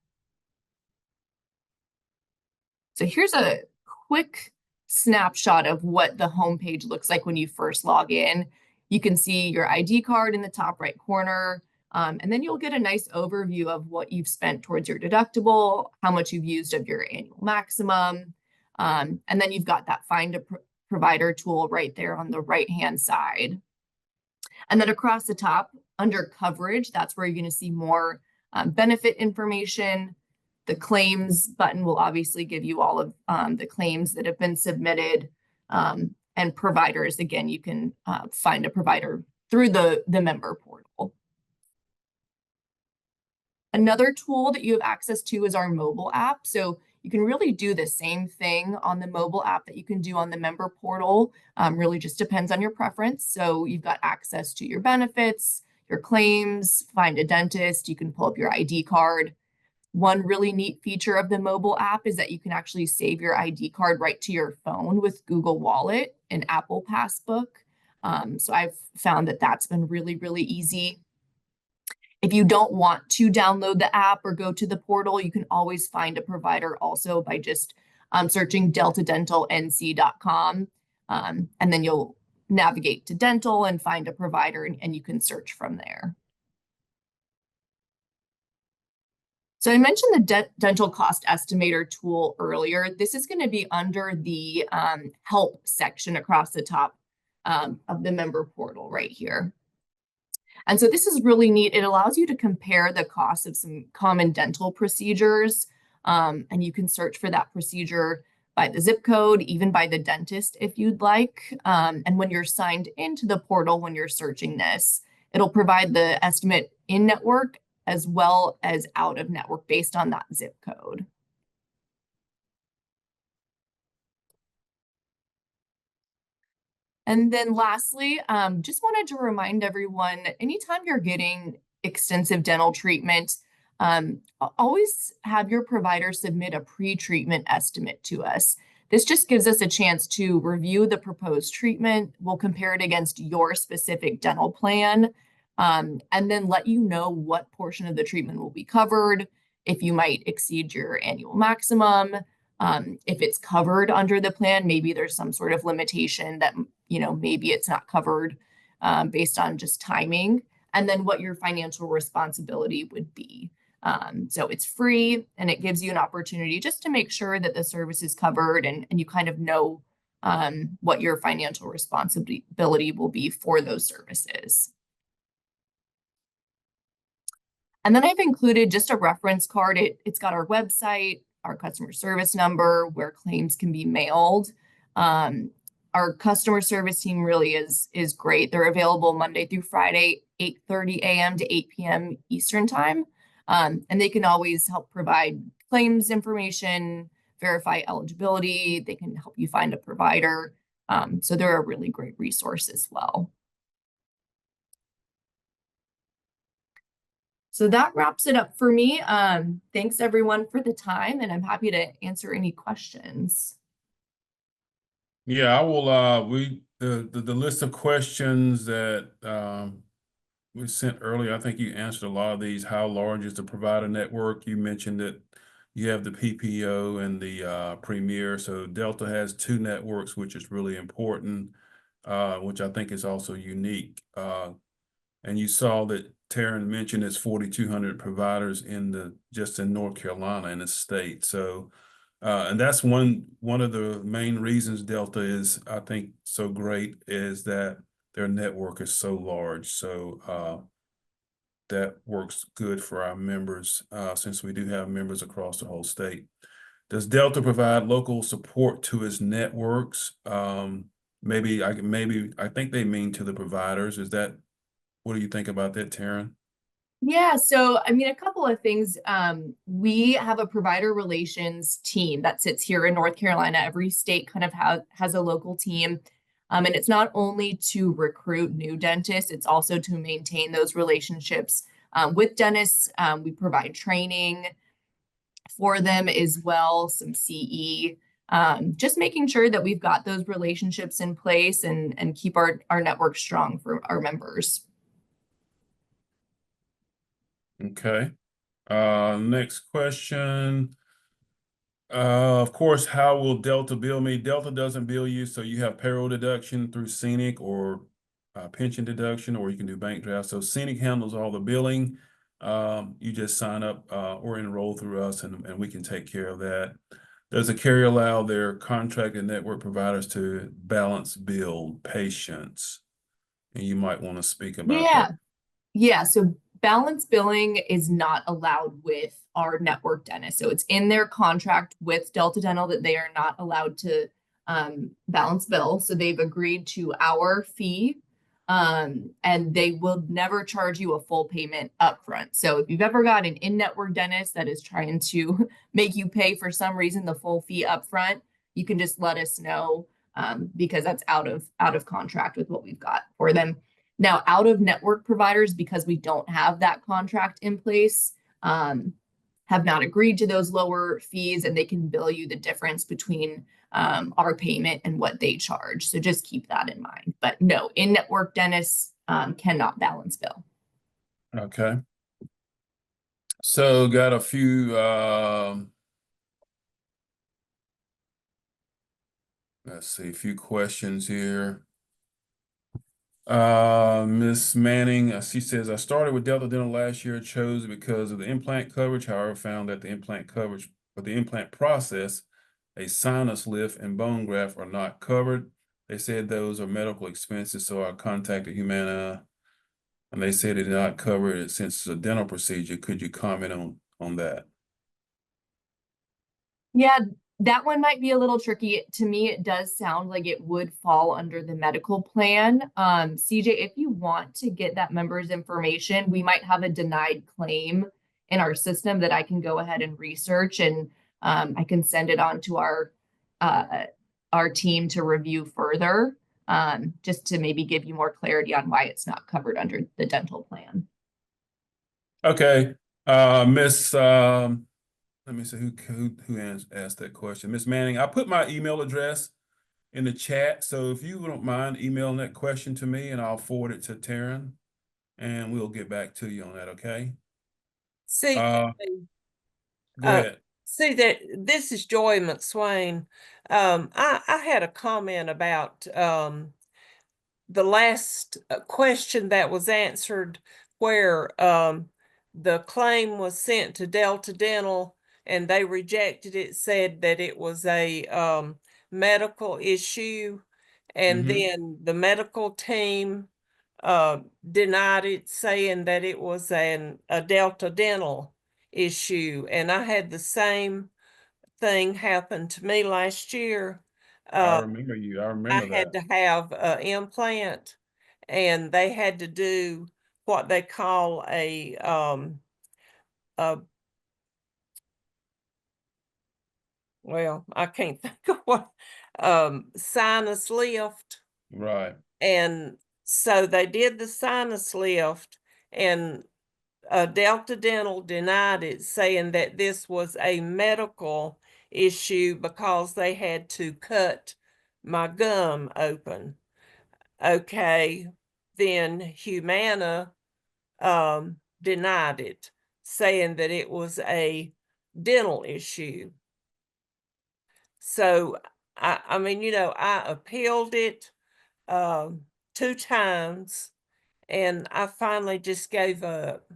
So here's a quick snapshot of what the homepage looks like when you first log in. You can see your ID card in the top right corner, and then you'll get a nice overview of what you've spent towards your deductible, how much you've used of your annual maximum, and then you've got that Find a Provider tool right there on the right-hand side. And then across the top, under Coverage, that's where you're going to see more benefit information. The claims button will obviously give you all of the claims that have been submitted, and providers. Again, you can find a provider through the member portal. Another tool that you have access to is our mobile app. So you can really do the same thing on the mobile app that you can do on the member portal. Really just depends on your preference. So you've got access to your benefits, your claims, find a dentist, you can pull up your ID card. One really neat feature of the mobile app is that you can actually save your ID card right to your phone with Google Wallet and Apple Passbook. So I've found that that's been really, really easy. If you don't want to download the app or go to the portal, you can always find a provider also by just searching deltadentalnc.com. And then you'll navigate to dental and find a provider, and you can search from there. So I mentioned the dental cost estimator tool earlier. This is going to be under the help section across the top of the member portal right here. And so this is really neat. It allows you to compare the cost of some common dental procedures, and you can search for that procedure by the zip code, even by the dentist if you'd like. And when you're signed into the portal, when you're searching this, it'll provide the estimate in network as well as out of network based on that zip code. And then lastly, just wanted to remind everyone, anytime you're getting extensive dental treatment, always have your provider submit a pre-treatment estimate to us. This just gives us a chance to review the proposed treatment. We'll compare it against your specific dental plan, and then let you know what portion of the treatment will be covered, if you might exceed your annual maximum, if it's covered under the plan, maybe there's some sort of limitation that, maybe it's not covered based on just timing, and then what your financial responsibility would be. So it's free, and it gives you an opportunity just to make sure that the service is covered, and you kind of know what your financial responsibility will be for those services. And then I've included just a reference card. It's got our website, our customer service number, where claims can be mailed. Our customer service team really is great. They're available Monday through Friday, 8:30 a.m. to 8 p.m. Eastern time. And they can always help provide claims information, verify eligibility. They can help you find a provider. So they're a really great resource as well. So that wraps it up for me. Thanks everyone for the time, and I'm happy to answer any questions. Yeah, I will, the list of questions that we sent earlier, I think you answered a lot of these. How large is the provider network? You mentioned that you have the PPO and the Premier. So Delta has 2 networks, which is really important. which I think is also unique. And you saw that Taryn mentioned it's 4,200 providers just in North Carolina in the state. So, and that's one of the main reasons Delta is, I think, so great is that their network is so large. So that works good for our members, since we do have members across the whole state. Does Delta provide local support to its networks? Maybe I think they mean to the providers. What do you think about that, Taryn? Yeah, so I mean, a couple of things. We have a provider relations team that sits here in North Carolina. Every state kind of has a local team. And it's not only to recruit new dentists, it's also to maintain those relationships with dentists. We provide training for them as well, some CE, just making sure that we've got those relationships in place and keep our network strong for our members. Okay. Next question. Of course, how will Delta bill me? Delta doesn't bill you, so you have payroll deduction through SEANC or pension deduction, or you can do bank draft. So SEANC handles all the billing. You just sign up or enroll through us, and we can take care of that. Does the carrier allow their contracted network providers to balance bill patients? And you might want to speak about that. Yeah, so balance billing is not allowed with our network dentist. So it's in their contract with Delta Dental that they are not allowed to balance bill. So they've agreed to our fee, and they will never charge you a full payment upfront. So if you've ever got an in-network dentist that is trying to make you pay for some reason the full fee upfront, you can just let us know, because that's out of contract with what we've got for them. Now, out of network providers, because we don't have that contract in place, have not agreed to those lower fees, and they can bill you the difference between our payment and what they charge. So just keep that in mind. But no, in-network dentists cannot balance bill. Okay. So got a few let's see, a few questions here. Miss Manning, she says, I started with Delta Dental last year, chose it because of the implant coverage. However, found that the implant coverage for the implant process, a sinus lift and bone graft are not covered. They said those are medical expenses, so I contacted Humana, and they said they did not cover it since it's a dental procedure. Could you comment on that? Yeah, that one might be a little tricky. To me, it does sound like it would fall under the medical plan. CJ, if you want to get that member's information, we might have a denied claim in our system that I can go ahead and research, and I can send it on to our team to review further, just to maybe give you more clarity on why it's not covered under the dental plan. Okay, Miss let me see who asked that question. Miss Manning, I put my email address in the chat. So if you don't mind emailing that question to me, and I'll forward it to Taryn, and we'll get back to you on that, okay? See, Go ahead. see that this is Joy McSwain. I had a comment about the last question that was answered where the claim was sent to Delta Dental and they rejected it, said that it was a medical issue, and then the medical team denied it, saying that it was a Delta Dental issue. And I had the same thing happen to me last year. I remember you. I I remember had that. to have an implant, and they had to do what they call a well, I can't think of what sinus lift. Right. And so they did the sinus lift, and Delta Dental denied it, saying that this was a medical issue because they had to cut my gum open. Okay, then Humana denied it, saying that it was a dental issue. So I mean, I appealed it. 2 times, and I finally just gave up.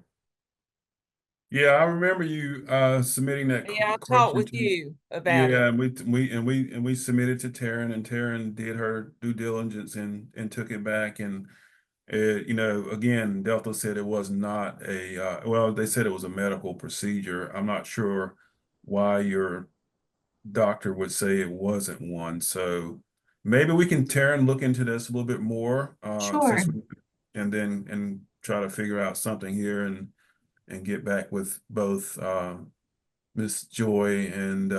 Yeah, I remember you submitting that Yeah, I talked question with to you about Yeah, it. and we submitted to Taryn, and Taryn did her due diligence and took it back. And you know, again, Delta said it was not a well, they said it was a medical procedure. I'm not sure why your doctor would say it wasn't one. So maybe we can, Taryn, look into this a little bit more, Sure. and then try to figure out something here and get back with both Miss Joy and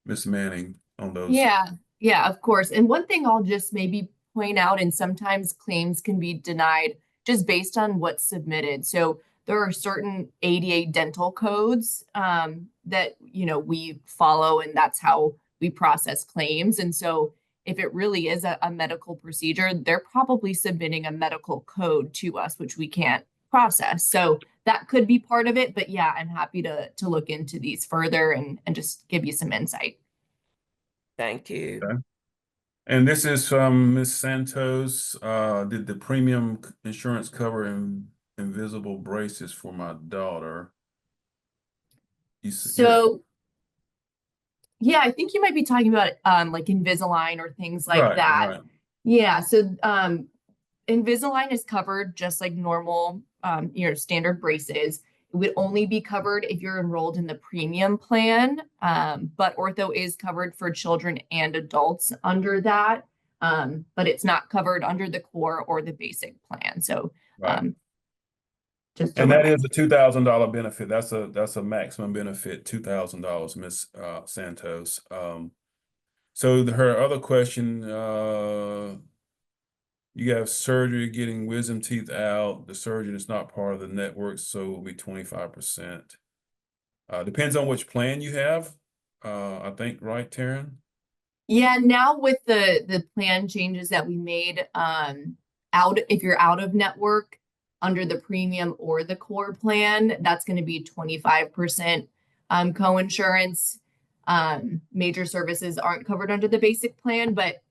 Miss Manning on those. Yeah, yeah, of course. And one thing I'll just maybe point out, and sometimes claims can be denied just based on what's submitted. So there are certain ADA dental codes that we follow, and that's how we process claims. And so if it really is a medical procedure, they're probably submitting a medical code to us, which we can't process. So that could be part of it. But yeah, I'm happy to look into these further and just give you some insight. Thank you. Okay. And this is from Miss Santos. Did the premium insurance cover invisible braces for my daughter? Yeah. So yeah, I think you might be talking about like Invisalign or things like Right, that. right. Yeah, so Invisalign is covered just like normal standard braces. It would only be covered if you're enrolled in the premium plan. But ortho is covered for children and adults under that. But it's not covered under the core or the basic plan. So Right. just And that is a $2,000 benefit. That's a maximum benefit, $2,000, Miss Santos. So her other question, you have surgery getting wisdom teeth out. The surgeon is not part of the network, so it will be 25%. Depends on which plan you have. I think, right, Taryn? Yeah, now with the plan changes that we made, if you're out of network under the premium or the core plan, that's going to be 25% co-insurance. Major services aren't covered under the basic plan, but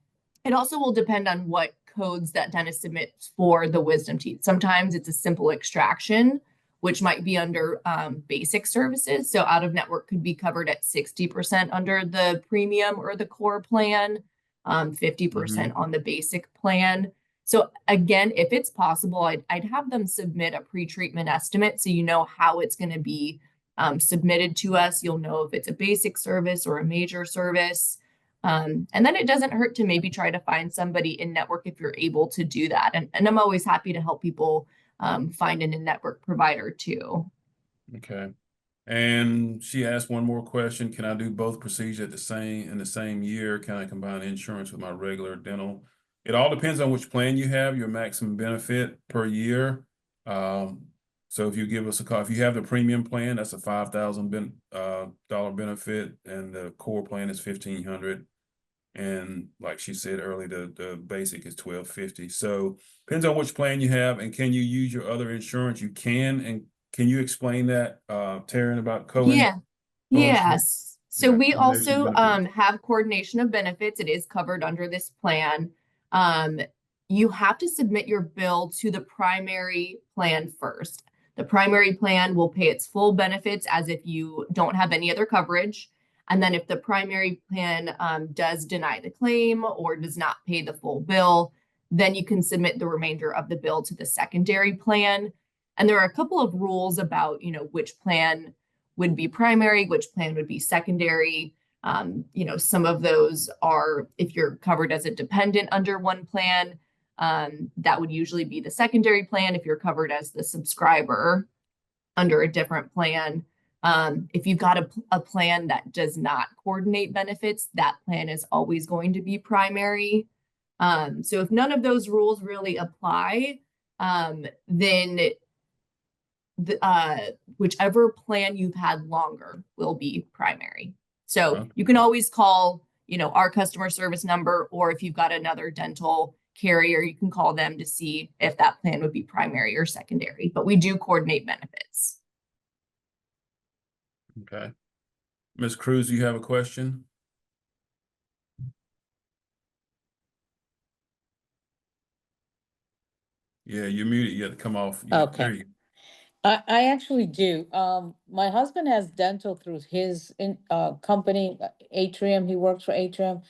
it also will depend on what codes that dentist submits for the wisdom teeth. Sometimes it's a simple extraction, which might be under basic services. So out of network could be covered at 60% under the premium or the core plan, 50% on the basic plan. So again, if it's possible, I'd have them submit a pre-treatment estimate so you know how it's going to be submitted to us. You'll know if it's a basic service or a major service. And then it doesn't hurt to maybe try to find somebody in network if you're able to do that. And I'm always happy to help people find an in-network provider too. Okay. And she asked one more question. Can I do both procedures in the same year? Can I combine insurance with my regular dental? It all depends on which plan you have, your maximum benefit per year. So if you give us a call, if you have the premium plan, that's a $5,000 benefit, and the core plan is $1,500. And like she said earlier, the basic is $1,250. So depends on which plan you have, and can you use your other insurance? You can, and can you explain that, Taryn, about Yeah. Yes. So Yeah, we coordination also benefits. have coordination of benefits. It is covered under this plan. You have to submit your bill to the primary plan first. The primary plan will pay its full benefits as if you don't have any other coverage. And then if the primary plan does deny the claim or does not pay the full bill, then you can submit the remainder of the bill to the secondary plan. And there are a couple of rules about, which plan would be primary, which plan would be secondary. Some of those are if you're covered as a dependent under one plan, that would usually be the secondary plan. If you're covered as the subscriber under a different plan, if you've got a plan that does not coordinate benefits, that plan is always going to be primary. So if none of those rules really apply, then whichever plan you've had longer will be primary. So you can always call, our customer service number, or if you've got another dental carrier, you can call them to see if that plan would be primary or secondary, but we do coordinate benefits. Okay. Ms. Cruz, you have a question? Yeah, you're muted. You have to come off. Okay. There you I actually do. My husband has dental through his company, Atrium. He works for Atrium.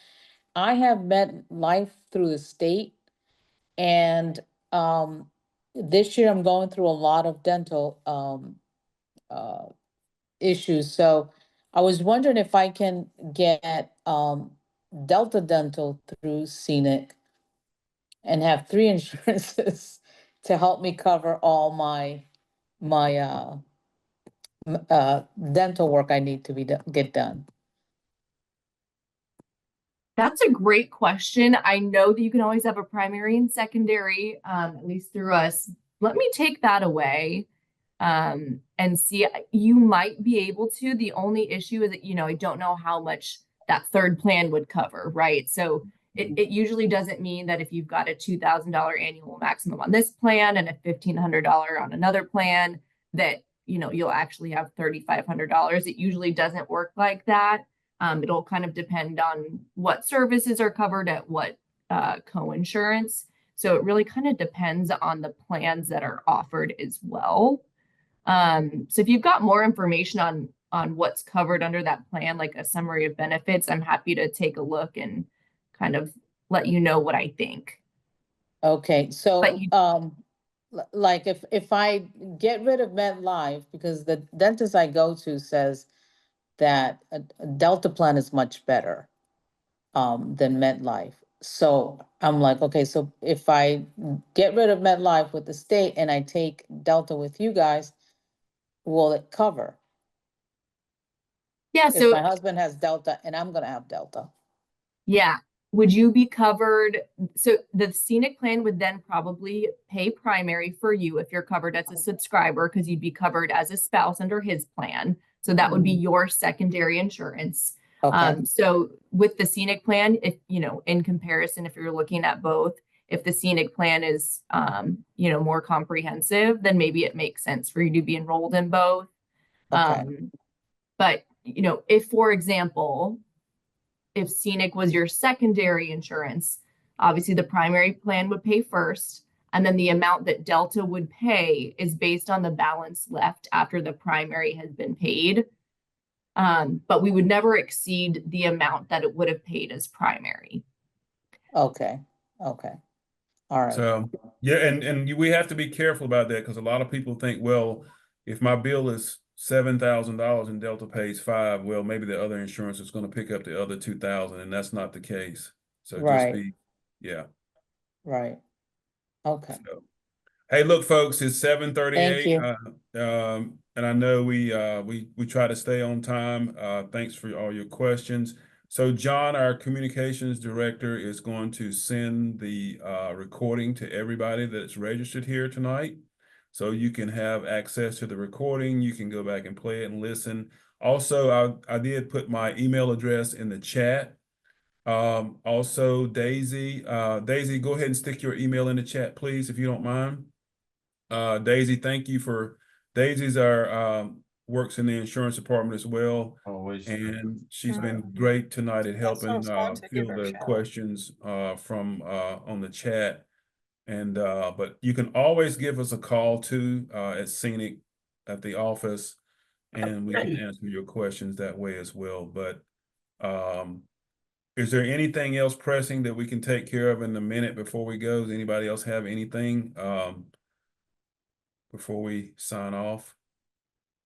I have MetLife through the state, and this year I'm going through a lot of dental uh issues. So I was wondering if I can get Delta Dental through Scenic and have three insurances to help me cover all my dental work I need to get done. That's a great question. I know that you can always have a primary and secondary, at least through us. Let me take that away and see. You might be able to. The only issue is that, I don't know how much that third plan would cover, right? So it usually doesn't mean that if you've got a $2,000 annual maximum on this plan and a $1,500 on another plan, that, you'll actually have $3,500. It usually doesn't work like that. It'll kind of depend on what services are covered at what co-insurance. So it really kind of depends on the plans that are offered as well. So if you've got more information on what's covered under that plan, like a summary of benefits, I'm happy to take a look and kind of let you know what I think. Okay, so But like if I get rid of MetLife, because the dentist I go to says that a Delta plan is much better than MetLife. So I'm like, okay, so if I get rid of MetLife with the state and I take Delta with you guys, will it cover? yeah, If so my husband has Delta and I'm gonna have Delta. yeah. Would you be covered? So the Scenic plan would then probably pay primary for you if you're covered as a subscriber, because you'd be covered as a spouse under his plan. So that would be your secondary insurance. Okay, So with the Scenic plan, if, in comparison, if you're looking at both, if the Scenic plan is, more comprehensive, then maybe it makes sense for you to be enrolled in both. okay, But, if, for example, if Scenic was your secondary insurance, obviously the primary plan would pay first, and then the amount that Delta would pay is based on the balance left after the primary has been paid. But we would never exceed the amount that it would have paid as primary. okay, okay. All right. So yeah, and we have to be careful about that because a lot of people think, well, if my bill is $7,000 and Delta pays $5,000, well, maybe the other insurance is going to pick up the other $2,000, and that's not the case. So just Right. yeah. Right. Okay. So, hey, look, folks, it's Thank 7:38. you. And I know we try to stay on time. Thanks for all your questions. So John, our communications director, is going to send the recording to everybody that's registered here tonight. So you can have access to the recording. You can go back and play it and listen. Also, I did put my email address in the chat. Also, Daisy, go ahead and stick your email in the chat, please, if you don't mind. Daisy, thank you for Daisy's works in the insurance department as well. Always. And she's been great tonight at helping sounds fun to give field her a the shout out. questions from on the chat. And but you can always give us a call too at Scenic at the office, and we can answer your questions that way as well. But is there anything else pressing that we can take care of in a minute before we go? Does anybody else have anything before we sign off?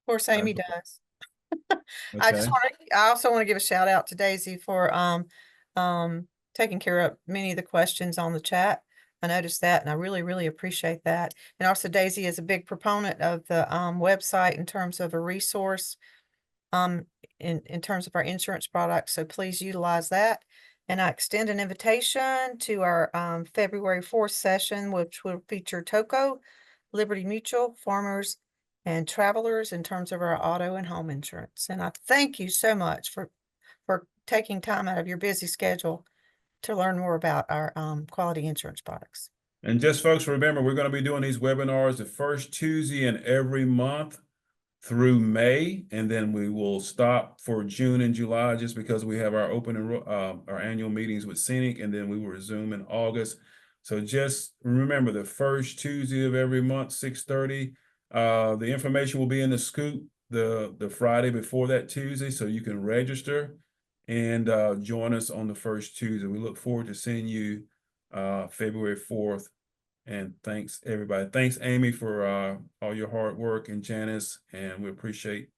Of course, Amy does. I Okay. also want to give a shout out to Daisy for taking care of many of the questions on the chat. I noticed that and I really, really appreciate that. And also Daisy is a big proponent of the website in terms of a resource in terms of our insurance products. So please utilize that. And I extend an invitation to our February 4th session, which will feature TOCO, Liberty Mutual, Farmers, and Travelers in terms of our auto and home insurance. And I thank you so much for taking time out of your busy schedule to learn more about our quality insurance products. And just folks, remember, we're going to be doing these webinars the first Tuesday in every month through May, and then we will stop for June and July just because we have our our annual meetings with Scenic, and then we will resume in August. So just remember the first Tuesday of every month, 6:30. The information will be in the scoop the Friday before that Tuesday, so you can register and join us on the first Tuesday. We look forward to seeing you February 4th. And thanks everybody. Thanks Amy for all your hard work, and Janice, and we appreciate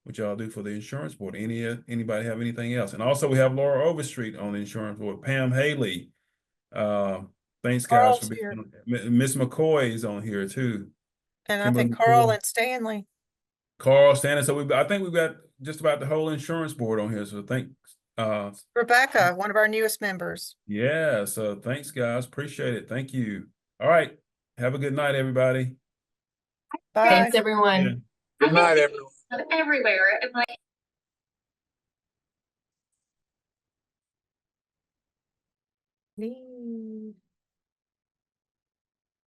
what y'all do for the insurance board. Anybody have anything else? And also we have Laura Overstreet on the insurance board, Pam Haley. Thanks guys for Carl's being here. on. Miss McCoy is on here too. And I Kimberly think Carl McCoy. and Stanley. Carl Stanley. So I think we've got just about the whole insurance board on here. So thanks. Rebecca, one of our newest members. Yeah, so thanks guys. Appreciate it. Thank you. All right. Have a good night, everybody. Bye. Thanks, everyone. Yeah. Good night, everyone. Everywhere. Leave.